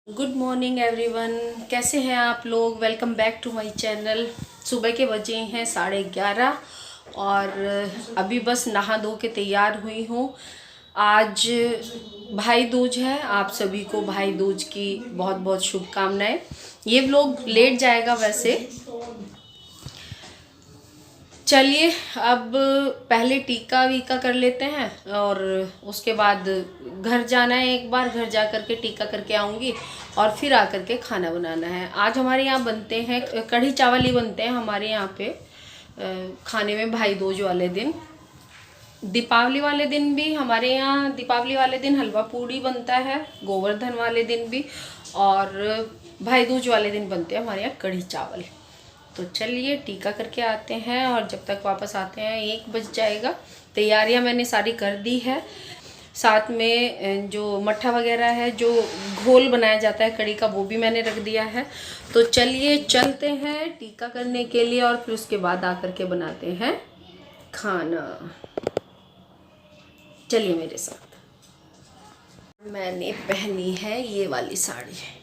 Good morning everyone, कैसे हैं आप लोग। Welcome back to my channel. सुबह के बजे हैं 11:30 और अभी बस नहा धो के तैयार हुई हूँ। आज भाई दूज है, आप सभी को भाई दूज की बहुत बहुत शुभकामनाएं। ये व्लॉग लेट जाएगा वैसे। चलिए अब पहले टीका वीका कर लेते हैं और उसके बाद घर जाना है। एक बार घर जा कर के टीका करके आऊँगी और फिर आकर के खाना बनाना है। आज हमारे यहाँ बनते हैं कढ़ी चावल ही बनते हैं हमारे यहाँ पे खाने में भाई दूज वाले दिन। दीपावली वाले दिन भी हमारे यहाँ दीपावली वाले दिन हलवा पूड़ी बनता है, गोवर्धन वाले दिन भी, और भाई दूज वाले दिन बनते हैं हमारे यहाँ कढ़ी चावल। तो चलिए टीका करके आते हैं और जब तक वापस आते हैं 1 बज जाएगा। तैयारियां मैंने सारी कर दी है। साथ में जो मट्ठा वगैरह है, जो घोल बनाया जाता है कढ़ी का, वो भी मैंने रख दिया है। तो चलिए चलते हैं टीका करने के लिए और फिर उसके बाद आकर के बनाते हैं खाना। चलिए मेरे साथ। मैंने पहनी है ये वाली साड़ी।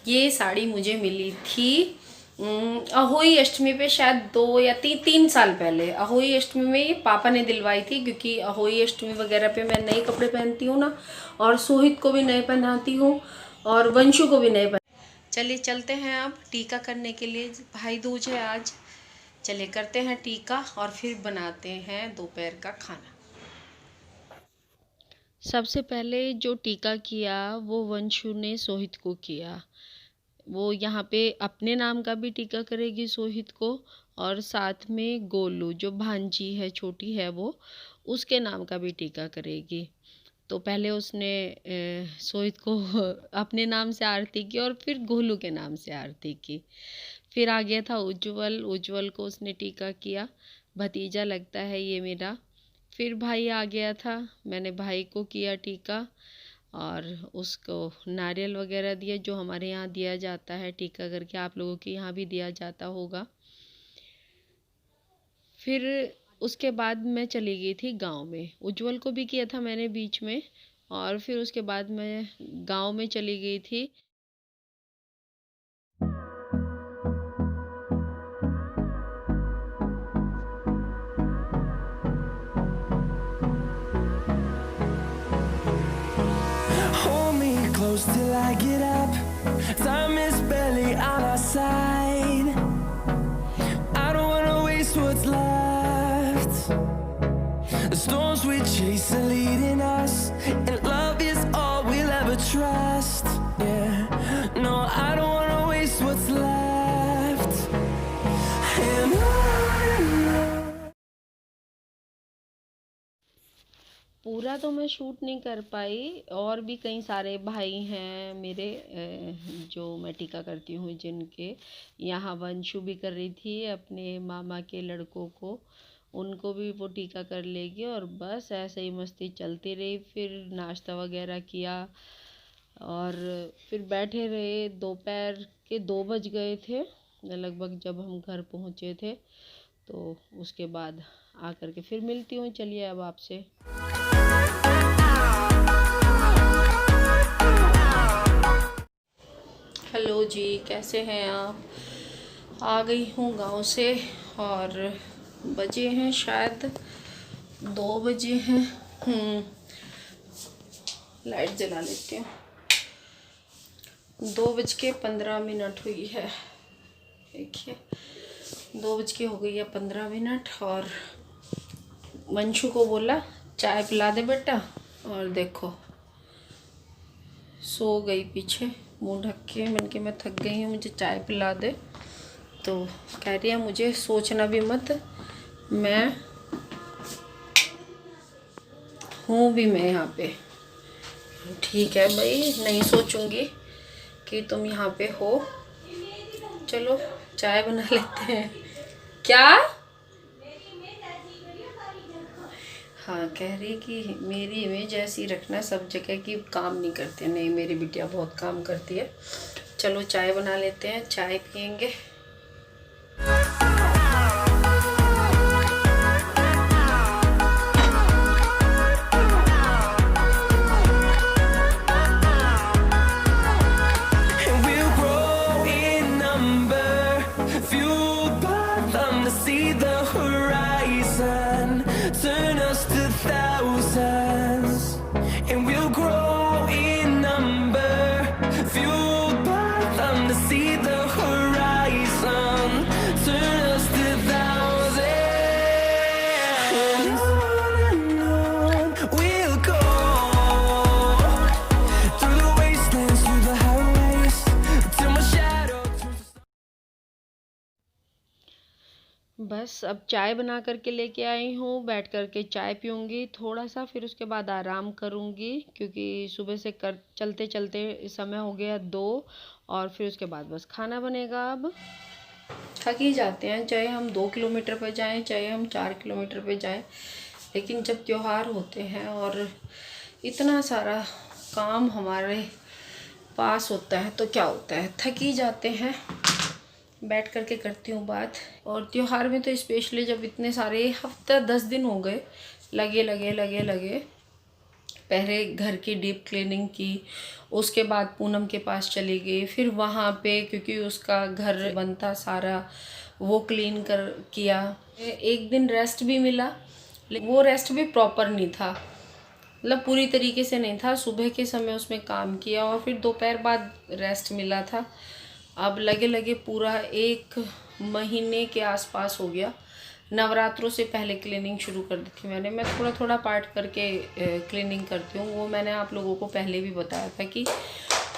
ये साड़ी मुझे मिली थी अहोई अष्टमी पे, शायद 2 या 3 साल पहले। अहोई अष्टमी में ये पापा ने दिलवाई थी, क्योंकि अहोई अष्टमी वगैरह पे मैं नए कपड़े पहनती हूँ ना, और सोहित को भी नए पहनाती हूँ और वंशु को भी नए पहन। चलिए चलते हैं अब टीका करने के लिए। भाई दूज है आज। चलिए करते हैं टीका और फिर बनाते हैं दोपहर का खाना। सबसे पहले जो टीका किया वो वंशु ने सोहित को किया। वो यहाँ पे अपने नाम का भी टीका करेगी सोहित को, और साथ में गोलू जो भांजी है, छोटी है, वो उसके नाम का भी टीका करेगी। तो पहले उसने सोहित को अपने नाम से आरती की और फिर गोलू के नाम से आरती की। फिर आ गया था उज्जवल। उज्जवल को उसने टीका किया, भतीजा लगता है ये मेरा। फिर भाई आ गया था, मैंने भाई को किया टीका और उसको नारियल वगैरह दिया, जो हमारे यहाँ दिया जाता है टीका करके। आप लोगों के यहाँ भी दिया जाता होगा। फिर उसके बाद मैं चली गई थी गांव में। उज्जवल को भी किया था मैंने बीच में, और फिर उसके बाद मैं गांव में चली गई थी। Hold me close till I get up. Time is barely on our side. I don't wanna waste what's left. The storms we chase are leading us, and love is all we'll ever trust. Yeah, no, I don't wanna waste what's left. And पूरा तो मैं shoot नहीं कर पाई, और भी कई सारे भाई हैं मेरे जो मैं टीका करती हूँ, जिनके यहाँ वंशु भी कर रही थी अपने मामा के लड़कों को, उनको भी वो टीका कर लेगी। और बस ऐसे ही मस्ती चलती रही। फिर नाश्ता वगैरह किया और फिर बैठे रहे। दोपहर के 2 बज गए थे लगभग जब हम घर पहुँचे थे। तो उसके बाद आकर के फिर मिलती हूँ। चलिए अब आपसे। हेलो जी, कैसे हैं आप। आ गई हूँ गांव से और बजे हैं शायद 2 बजे हैं। लाइट जला लेती हूँ। 2:15 हुई है। देखिए 2 हो गई है 15। और वंशु को बोला चाय पिला दे बेटा, और देखो सो गई पीछे मुंह ढक के। मैंने कि मैं थक गई हूँ, मुझे चाय पिला दे। तो कह रही है मुझे सोचना भी मत, मैं हूँ भी मैं यहाँ पे। ठीक है भाई, नहीं सोचूंगी कि तुम यहाँ पे हो। चलो चाय बना लेते हैं। क्या? हाँ, कह रही कि मेरी इमेज ऐसी रखना सब जगह की काम नहीं करते। नहीं, मेरी बिटिया बहुत काम करती है। चलो चाय बना लेते हैं, चाय पियेंगे। बस अब चाय बना करके लेके आई हूँ, बैठ करके चाय पीऊँगी थोड़ा सा, फिर उसके बाद आराम करूँगी क्योंकि सुबह से चलते चलते समय हो गया 2 और फिर उसके बाद बस खाना बनेगा। अब थक ही जाते हैं, चाहे हम 2 किलोमीटर पे जाएं, चाहे हम 4 किलोमीटर पे जाएं, लेकिन जब त्योहार होते हैं और इतना सारा काम हमारे पास होता है तो क्या होता है, थक ही जाते हैं। बैठ करके करती हूँ बात। और त्योहार में तो स्पेशली जब इतने सारे हफ्ता 10 दिन हो गए लगे पहले घर की डीप क्लीनिंग की, उसके बाद पूनम के पास चली गई, फिर वहाँ पे क्योंकि उसका घर बनता सारा वो क्लीन किया। एक दिन रेस्ट भी मिला, लेकिन वो रेस्ट भी प्रॉपर नहीं था, मतलब पूरी तरीके से नहीं था। सुबह के समय उसमें काम किया और फिर दोपहर बाद रेस्ट मिला था। अब लगे पूरा 1 महीने के आसपास हो गया। नवरात्रों से पहले क्लीनिंग शुरू कर दी थी मैंने। मैं थोड़ा थोड़ा पार्ट करके क्लीनिंग करती हूँ, वो मैंने आप लोगों को पहले भी बताया था कि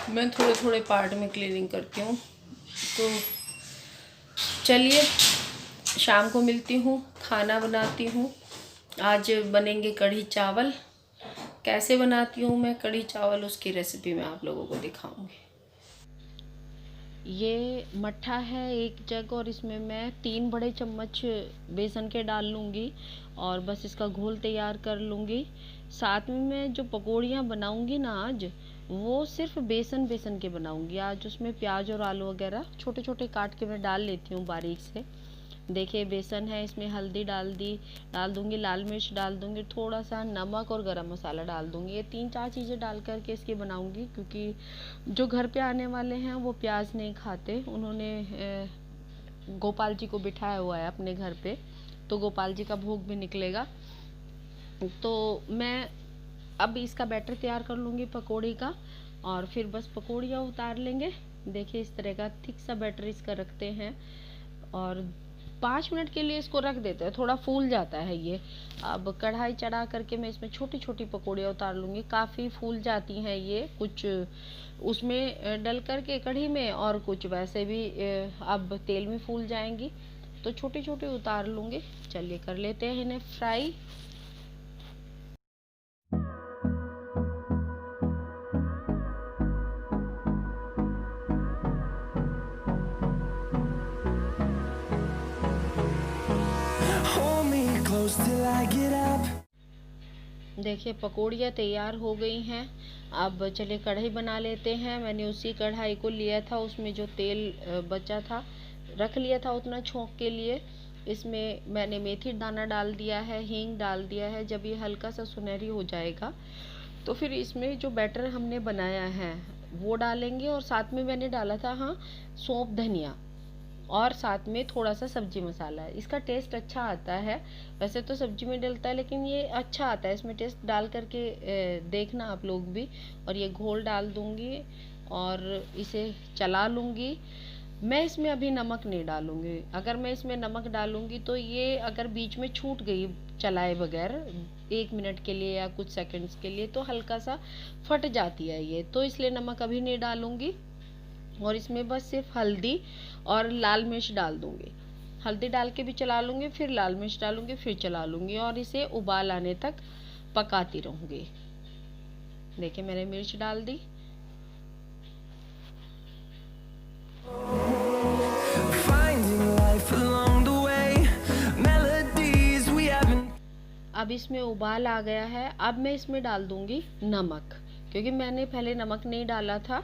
मैं थोड़े थोड़े पार्ट में क्लीनिंग करती हूँ। तो चलिए शाम को मिलती हूँ, खाना बनाती हूँ। आज बनेंगे कढ़ी चावल। कैसे बनाती हूँ मैं कढ़ी चावल, उसकी रेसिपी मैं आप लोगों को दिखाऊंगी। ये मट्ठा है 1 जग और इसमें मैं 3 बड़े चम्मच बेसन के डाल लूँगी और बस इसका घोल तैयार कर लूँगी। साथ में मैं जो पकौड़ियाँ बनाऊँगी ना आज, वो सिर्फ बेसन के बनाऊँगी। आज उसमें प्याज और आलू वगैरह छोटे छोटे काट के मैं डाल लेती हूँ बारीक से। देखिए बेसन है, इसमें हल्दी डाल दूँगी, लाल मिर्च डाल दूँगी, थोड़ा सा नमक और गरम मसाला डाल दूँगी। ये 3-4 चीज़ें डाल करके इसकी बनाऊँगी क्योंकि जो घर पे आने वाले हैं वो प्याज नहीं खाते। उन्होंने गोपाल जी को बिठाया हुआ है अपने घर पे, तो गोपाल जी का भोग भी निकलेगा। तो मैं अब इसका बैटर तैयार कर लूँगी पकौड़ी का और फिर बस पकौड़ियाँ उतार लेंगे। देखिए इस तरह का थिक सा बैटर इसका रखते हैं और 5 मिनट के लिए इसको रख देते हैं, थोड़ा फूल जाता है ये। अब कढ़ाई चढ़ा करके मैं इसमें छोटी छोटी पकौड़ियाँ उतार लूँगी। काफ़ी फूल जाती हैं ये, कुछ उसमें डल करके कढ़ी में और कुछ वैसे भी अब तेल में फूल जाएंगी, तो छोटी छोटी उतार लूँगी। चलिए कर लेते हैं इन्हें fry. Hold me close till I get up. देखिए पकौड़ियाँ तैयार हो गई हैं। अब चलिए कढ़ाई बना लेते हैं। मैंने उसी कढ़ाई को लिया था, उसमें जो तेल बचा था रख लिया था उतना छोंक के लिए। इसमें मैंने मेथी दाना डाल दिया है, हींग डाल दिया है। जब ये हल्का सा सुनहरी हो जाएगा तो फिर इसमें जो बैटर हमने बनाया है वो डालेंगे और साथ में मैंने डाला था सौंफ धनिया और साथ में थोड़ा सा सब्जी मसाला है। इसका टेस्ट अच्छा आता है, वैसे तो सब्जी में डलता है लेकिन ये अच्छा आता है, इसमें टेस्ट डाल करके देखना आप लोग भी। और ये घोल डाल दूँगी और इसे चला लूँगी। मैं इसमें अभी नमक नहीं डालूँगी। अगर मैं इसमें नमक डालूँगी तो ये अगर बीच में छूट गई चलाए बगैर 1 मिनट के लिए या कुछ सेकंड्स के लिए तो हल्का सा फट जाती है ये, तो इसलिए नमक अभी नहीं डालूँगी। और इसमें बस सिर्फ हल्दी और लाल मिर्च डाल दूँगी। हल्दी डाल के भी चला लूँगी, फिर लाल मिर्च डालूँगी, फिर चला लूँगी और इसे उबाल आने तक पकाती रहूँगी। देखिए मैंने मिर्च डाल दी। Finding life along the way, melodies we haven't. अब इसमें उबाल आ गया है। अब मैं इसमें डाल दूँगी नमक, क्योंकि मैंने पहले नमक नहीं डाला था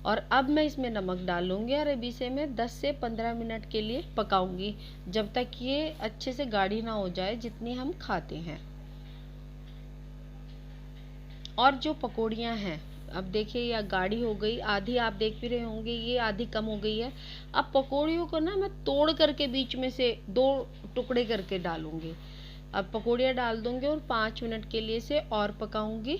और अब मैं इसमें नमक डालूँगी और अब इसे मैं 10 से 15 मिनट के लिए पकाऊँगी, जब तक ये अच्छे से गाढ़ी ना हो जाए जितनी हम खाते हैं। और जो पकौड़ियाँ हैं अब देखिए यह गाढ़ी हो गई, आधी आप देख भी रहे होंगे ये आधी कम हो गई है। अब पकौड़ियों को ना मैं तोड़ करके बीच में से 2 टुकड़े करके डालूँगी। अब पकौड़ियाँ डाल दूँगी और 5 मिनट के लिए इसे और पकाऊँगी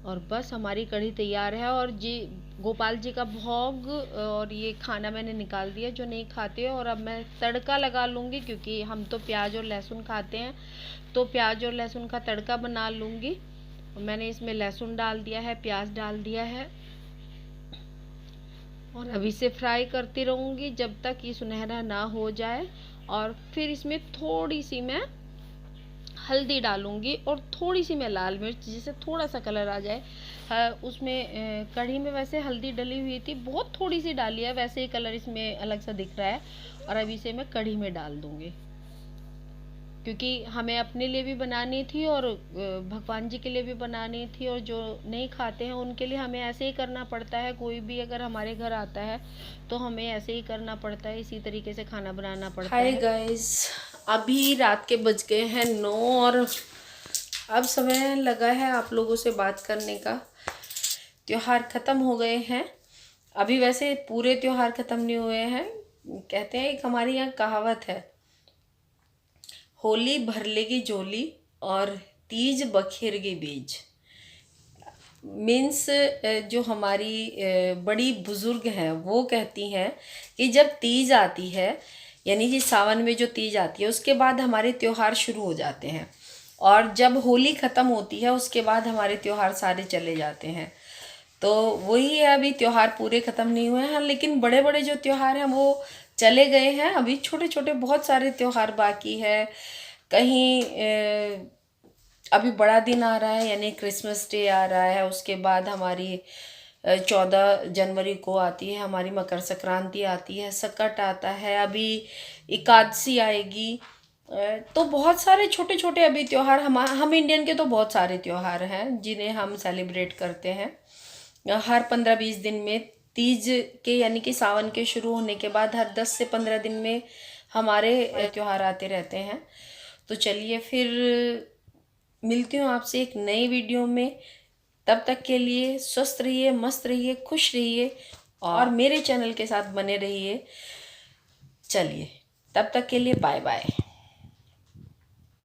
और बस हमारी कढ़ी तैयार है। और जी गोपाल जी का भोग और ये खाना मैंने निकाल दिया जो नहीं खाते। और अब मैं तड़का लगा लूँगी, क्योंकि हम तो प्याज और लहसुन खाते हैं, तो प्याज और लहसुन का तड़का बना लूँगी। मैंने इसमें लहसुन डाल दिया है, प्याज डाल दिया है और अब इसे फ्राई करती रहूँगी जब तक ये सुनहरा ना हो जाए। और फिर इसमें थोड़ी सी मैं हल्दी डालूंगी और थोड़ी सी मैं लाल मिर्च, जिससे थोड़ा सा कलर आ जाए। उसमें कढ़ी में वैसे हल्दी डली हुई थी, बहुत थोड़ी सी डाली है, वैसे ही कलर इसमें अलग सा दिख रहा है। और अब इसे मैं कढ़ी में डाल दूंगी, क्योंकि हमें अपने लिए भी बनानी थी और भगवान जी के लिए भी बनानी थी, और जो नहीं खाते हैं उनके लिए हमें ऐसे ही करना पड़ता है। कोई भी अगर हमारे घर आता है तो हमें ऐसे ही करना पड़ता है, इसी तरीके से खाना बनाना पड़ता है। हाय गाइस, अभी रात के बज गए हैं 9 और अब समय लगा है आप लोगों से बात करने का। त्योहार ख़त्म हो गए हैं, अभी वैसे पूरे त्योहार ख़त्म नहीं हुए हैं। कहते हैं, एक हमारे यहाँ कहावत है, होली भर लेगी झोली और तीज बखेरगी बीज। मीन्स जो हमारी बड़ी बुजुर्ग हैं वो कहती हैं कि जब तीज आती है, यानी कि सावन में जो तीज आती है, उसके बाद हमारे त्योहार शुरू हो जाते हैं, और जब होली ख़त्म होती है उसके बाद हमारे त्योहार सारे चले जाते हैं। तो वही है, अभी त्योहार पूरे ख़त्म नहीं हुए हैं, लेकिन बड़े बड़े जो त्योहार हैं वो चले गए हैं। अभी छोटे छोटे बहुत सारे त्योहार बाकी है। कहीं अभी बड़ा दिन आ रहा है, यानी क्रिसमस डे आ रहा है, उसके बाद हमारी 14 जनवरी को आती है हमारी मकर संक्रांति आती है, सकट आता है, अभी एकादशी आएगी। तो बहुत सारे छोटे छोटे अभी त्योहार हम इंडियन के तो बहुत सारे त्योहार हैं जिन्हें हम सेलिब्रेट करते हैं। हर 15-20 दिन में तीज के, यानी कि सावन के शुरू होने के बाद हर 10 से 15 दिन में हमारे त्योहार आते रहते हैं। तो चलिए फिर मिलती हूँ आपसे एक नई वीडियो में। तब तक के लिए स्वस्थ रहिए, मस्त रहिए, खुश रहिए और मेरे चैनल के साथ बने रहिए। चलिए, तब तक के लिए बाय बाय।